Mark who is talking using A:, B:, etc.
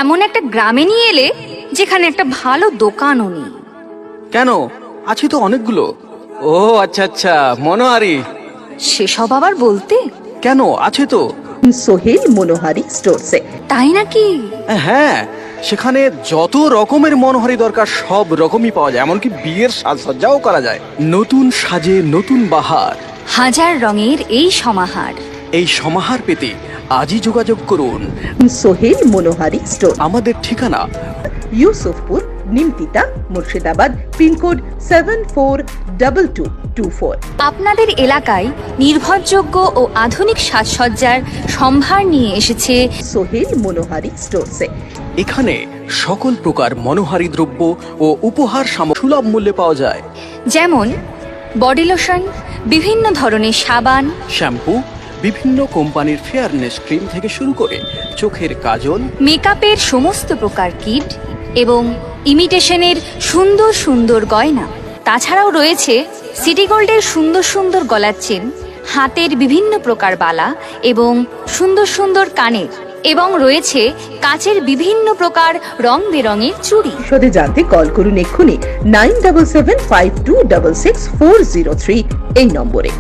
A: এমন একটা গ্রামে নিয়ে এলে যেখানে একটা ভালো দোকানও নেই।
B: কেন, আছে তো অনেকগুলো। ও আচ্ছা আচ্ছা, মনোহারি।
A: সেসব আবার বলতে?
B: কেন, আছে তো।
C: সোহেল মনোহারি স্টোরসে।
A: তাই নাকি?
B: হ্যাঁ, সেখানে যত রকমের মনোহারি দরকার সব রকমই পাওয়া যায়, এমনকি বিয়ের সাজসজ্জাও করা যায়। নতুন সাজে নতুন বাহার,
A: হাজার রঙের এই সমাহার।
B: এই সমাহার পেতে আজই যোগাযোগ করুন।
C: সোহেল মনোহারি স্টোর,
B: আমাদের ঠিকানা
C: ইউসুফপুর, নিমতিতা, মুর্শিদাবাদ, পিনকোড 742224।
A: আপনাদের এলাকায় নির্ভরযোগ্য ও আধুনিক সাজসজ্জার সম্ভার নিয়ে এসেছে
C: সোহেল মনোহারি স্টোরসে।
B: এখানে সকল প্রকার মনোহারি দ্রব্য ও উপহার সামগ্রী সুলভ মূল্যে পাওয়া যায়।
A: যেমন বডি লোশন, বিভিন্ন ধরনের সাবান,
B: শ্যাম্পু, বিভিন্ন কোম্পানির ফেয়ারনেস ক্রিম থেকে শুরু করে চোখের কাজল,
A: মেকআপের সমস্ত প্রকার কিট এবং ইমিটেশনের সুন্দর সুন্দর গয়না। তাছাড়াও রয়েছে সিটি গোল্ডের সুন্দর সুন্দর গলার চেন, হাতের বিভিন্ন প্রকার বালা এবং সুন্দর সুন্দর কানের, এবং রয়েছে কাচের বিভিন্ন প্রকার রং বেরঙের চুড়ি।
C: বিশদে জানতে কল করুন এক্ষুনি 9775266403 এই নম্বরে।